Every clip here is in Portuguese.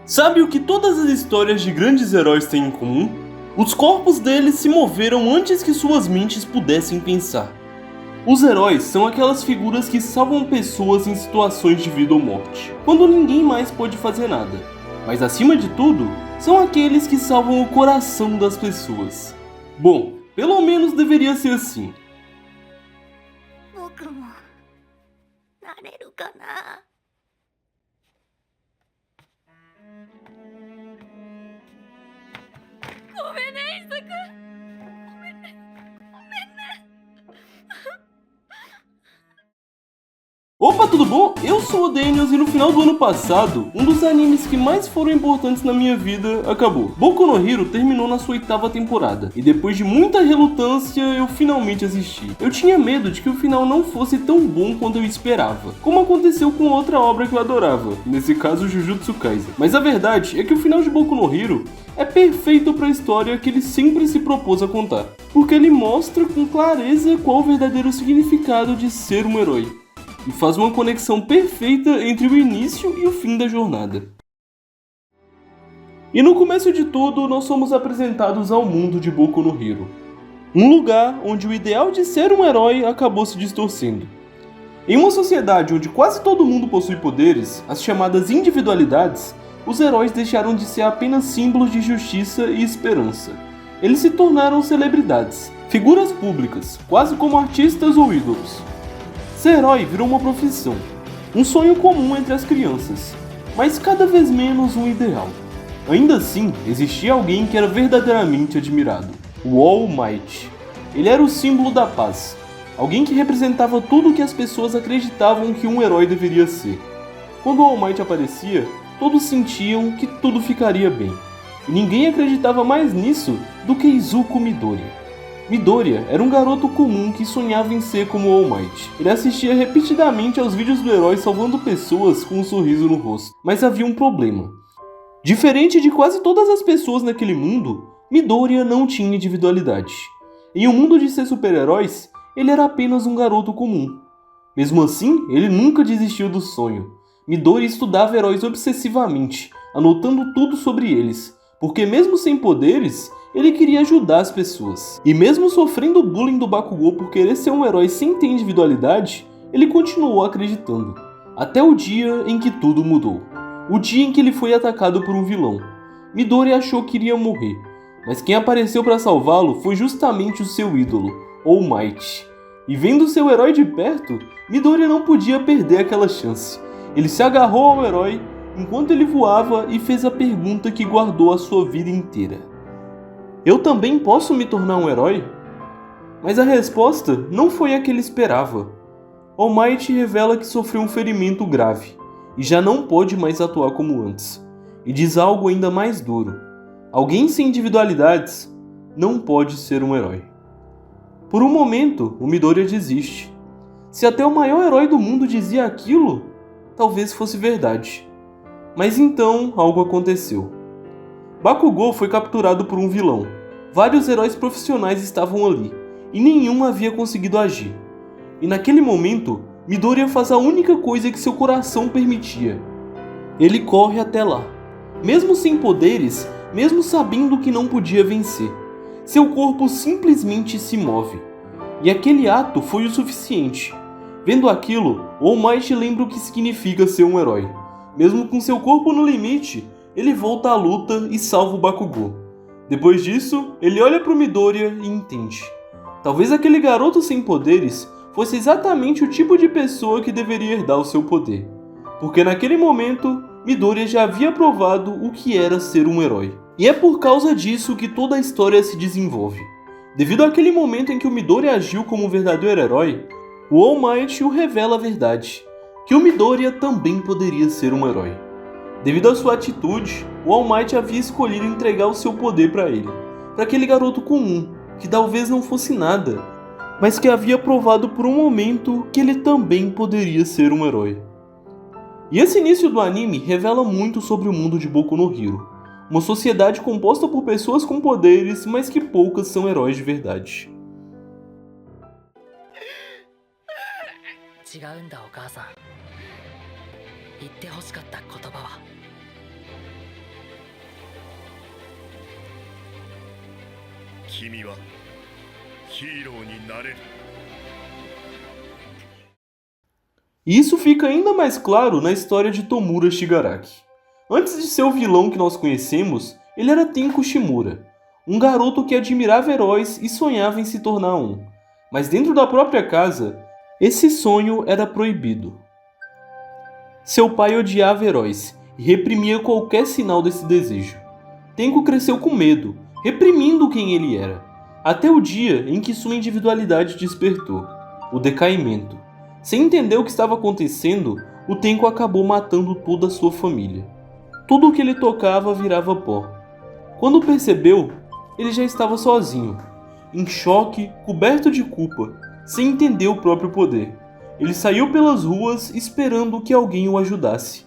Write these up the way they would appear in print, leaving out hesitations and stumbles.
Sabe o que todas as histórias de grandes heróis têm em comum? Os corpos deles se moveram antes que suas mentes pudessem pensar. Os heróis são aquelas figuras que salvam pessoas em situações de vida ou morte, quando ninguém mais pode fazer nada. Mas acima de tudo, são aqueles que salvam o coração das pessoas. Bom, pelo menos deveria ser assim. 僕もなれるかな。ごめんね、イサク。ごめんね。ごめんね。 Opa, tudo bom? Eu sou o Daniels e no final do ano passado, um dos animes que mais foram importantes na minha vida acabou. Boku no Hero terminou na sua 8ª temporada, e depois de muita relutância, eu finalmente assisti. Eu tinha medo de que o final não fosse tão bom quanto eu esperava, como aconteceu com outra obra que eu adorava, nesse caso Jujutsu Kaisen. Mas a verdade é que o final de Boku no Hero é perfeito para a história que ele sempre se propôs a contar, porque ele mostra com clareza qual o verdadeiro significado de ser um herói. E faz uma conexão perfeita entre o início e o fim da jornada. E no começo de tudo, nós somos apresentados ao mundo de Boku no Hero. Um lugar onde o ideal de ser um herói acabou se distorcendo. Em uma sociedade onde quase todo mundo possui poderes, as chamadas individualidades, os heróis deixaram de ser apenas símbolos de justiça e esperança. Eles se tornaram celebridades, figuras públicas, quase como artistas ou ídolos. Ser herói virou uma profissão, um sonho comum entre as crianças, mas cada vez menos um ideal. Ainda assim, existia alguém que era verdadeiramente admirado, o All Might. Ele era o símbolo da paz, alguém que representava tudo o que as pessoas acreditavam que um herói deveria ser. Quando o All Might aparecia, todos sentiam que tudo ficaria bem, e ninguém acreditava mais nisso do que Izuku Midoriya. Midoriya era um garoto comum que sonhava em ser como All Might. Ele assistia repetidamente aos vídeos do herói salvando pessoas com um sorriso no rosto. Mas havia um problema. Diferente de quase todas as pessoas naquele mundo, Midoriya não tinha individualidade. Em um mundo de ser super-heróis, ele era apenas um garoto comum. Mesmo assim, ele nunca desistiu do sonho. Midoriya estudava heróis obsessivamente, anotando tudo sobre eles, porque mesmo sem poderes, ele queria ajudar as pessoas. E mesmo sofrendo o bullying do Bakugou por querer ser um herói sem ter individualidade, ele continuou acreditando. Até o dia em que tudo mudou. O dia em que ele foi atacado por um vilão. Midoriya achou que iria morrer, mas quem apareceu para salvá-lo foi justamente o seu ídolo, All Might. E vendo seu herói de perto, Midoriya não podia perder aquela chance. Ele se agarrou ao herói enquanto ele voava e fez a pergunta que guardou a sua vida inteira. Eu também posso me tornar um herói? Mas a resposta não foi a que ele esperava. All Might revela que sofreu um ferimento grave e já não pode mais atuar como antes. E diz algo ainda mais duro. Alguém sem individualidades não pode ser um herói. Por um momento, o Midoriya desiste. Se até o maior herói do mundo dizia aquilo, talvez fosse verdade. Mas então algo aconteceu. Bakugou foi capturado por um vilão. Vários heróis profissionais estavam ali, e nenhum havia conseguido agir. E naquele momento, Midoriya faz a única coisa que seu coração permitia. Ele corre até lá. Mesmo sem poderes, mesmo sabendo que não podia vencer, seu corpo simplesmente se move. E aquele ato foi o suficiente. Vendo aquilo, All Might lembra o que significa ser um herói. Mesmo com seu corpo no limite, ele volta à luta e salva o Bakugou. Depois disso, ele olha para o Midoriya e entende. Talvez aquele garoto sem poderes fosse exatamente o tipo de pessoa que deveria herdar o seu poder. Porque naquele momento, Midoriya já havia provado o que era ser um herói. E é por causa disso que toda a história se desenvolve. Devido àquele momento em que o Midoriya agiu como um verdadeiro herói, o All Might o revela a verdade, que o Midoriya também poderia ser um herói. Devido à sua atitude, o All Might havia escolhido entregar o seu poder para ele, para aquele garoto comum, que talvez não fosse nada, mas que havia provado por um momento que ele também poderia ser um herói. E esse início do anime revela muito sobre o mundo de Boku no Hero, uma sociedade composta por pessoas com poderes, mas que poucas são heróis de verdade. 違うんだお母さん。言ってほしかった言葉は君はヒーローになれる。 E isso fica ainda mais claro na história de Tomura Shigaraki. Antes de ser o vilão que nós conhecemos, ele era Tenko Shimura, um garoto que admirava heróis e sonhava em se tornar um. Mas dentro da própria casa, esse sonho era proibido. Seu pai odiava heróis e reprimia qualquer sinal desse desejo. Tenko cresceu com medo, reprimindo quem ele era, até o dia em que sua individualidade despertou, o decaimento. Sem entender o que estava acontecendo, o Tenko acabou matando toda a sua família. Tudo o que ele tocava virava pó. Quando percebeu, ele já estava sozinho, em choque, coberto de culpa, sem entender o próprio poder. Ele saiu pelas ruas esperando que alguém o ajudasse.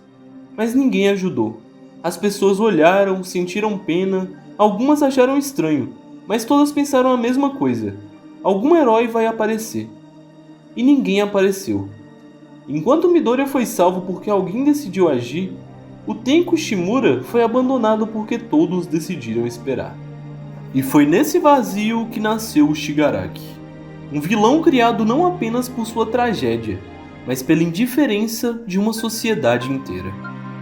Mas ninguém ajudou. As pessoas olharam, sentiram pena, algumas acharam estranho, mas todas pensaram a mesma coisa. Algum herói vai aparecer. E ninguém apareceu. Enquanto Midoriya foi salvo porque alguém decidiu agir, o Tenko Shimura foi abandonado porque todos decidiram esperar. E foi nesse vazio que nasceu o Shigaraki, um vilão criado não apenas por sua tragédia, mas pela indiferença de uma sociedade inteira.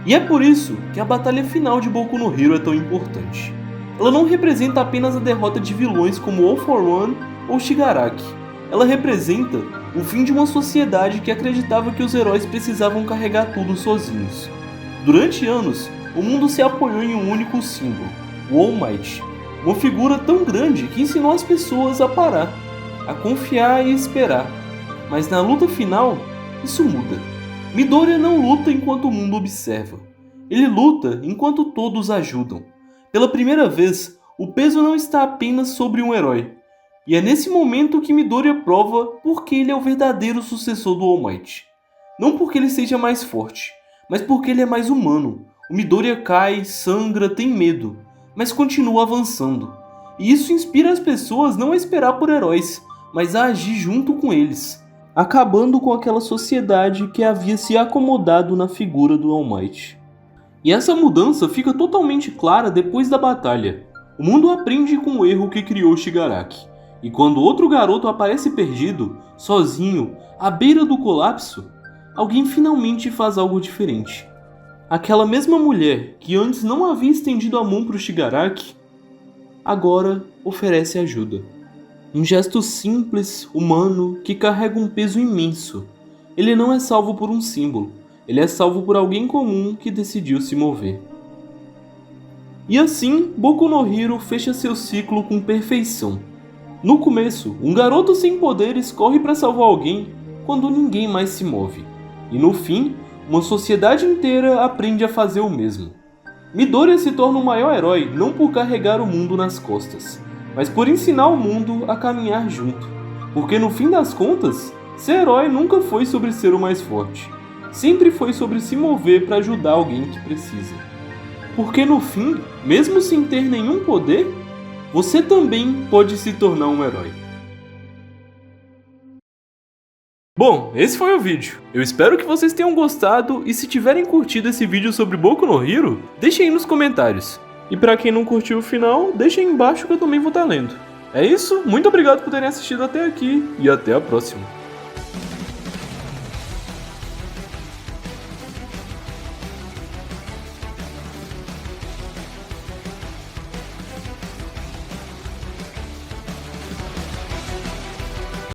E é por isso que a batalha final de Boku no Hero é tão importante. Ela não representa apenas a derrota de vilões como All for One ou Shigaraki. Ela representa o fim de uma sociedade que acreditava que os heróis precisavam carregar tudo sozinhos. Durante anos, o mundo se apoiou em um único símbolo, o All Might, uma figura tão grande que ensinou as pessoas a parar, a confiar e esperar. Mas na luta final, isso muda. Midoriya não luta enquanto o mundo observa. Ele luta enquanto todos ajudam. Pela primeira vez, o peso não está apenas sobre um herói. E é nesse momento que Midoriya prova porque ele é o verdadeiro sucessor do All Might. Não porque ele seja mais forte, mas porque ele é mais humano. O Midoriya cai, sangra, tem medo, mas continua avançando. E isso inspira as pessoas não a esperar por heróis, mas a agir junto com eles, acabando com aquela sociedade que havia se acomodado na figura do All Might. E essa mudança fica totalmente clara depois da batalha. O mundo aprende com o erro que criou Shigaraki. E quando outro garoto aparece perdido, sozinho, à beira do colapso, alguém finalmente faz algo diferente. Aquela mesma mulher que antes não havia estendido a mão para o Shigaraki, agora oferece ajuda. Um gesto simples, humano, que carrega um peso imenso. Ele não é salvo por um símbolo, ele é salvo por alguém comum que decidiu se mover. E assim, Boku no Hero fecha seu ciclo com perfeição. No começo, um garoto sem poderes corre para salvar alguém quando ninguém mais se move. E no fim, uma sociedade inteira aprende a fazer o mesmo. Midoriya se torna o maior herói não por carregar o mundo nas costas, mas por ensinar o mundo a caminhar junto. Porque no fim das contas, ser herói nunca foi sobre ser o mais forte. Sempre foi sobre se mover para ajudar alguém que precisa. Porque no fim, mesmo sem ter nenhum poder, você também pode se tornar um herói. Bom, esse foi o vídeo. Eu espero que vocês tenham gostado e se tiverem curtido esse vídeo sobre Boku no Hero, deixem aí nos comentários. E pra quem não curtiu o final, deixem aí embaixo que eu também vou estar lendo. É isso, muito obrigado por terem assistido até aqui e até a próxima.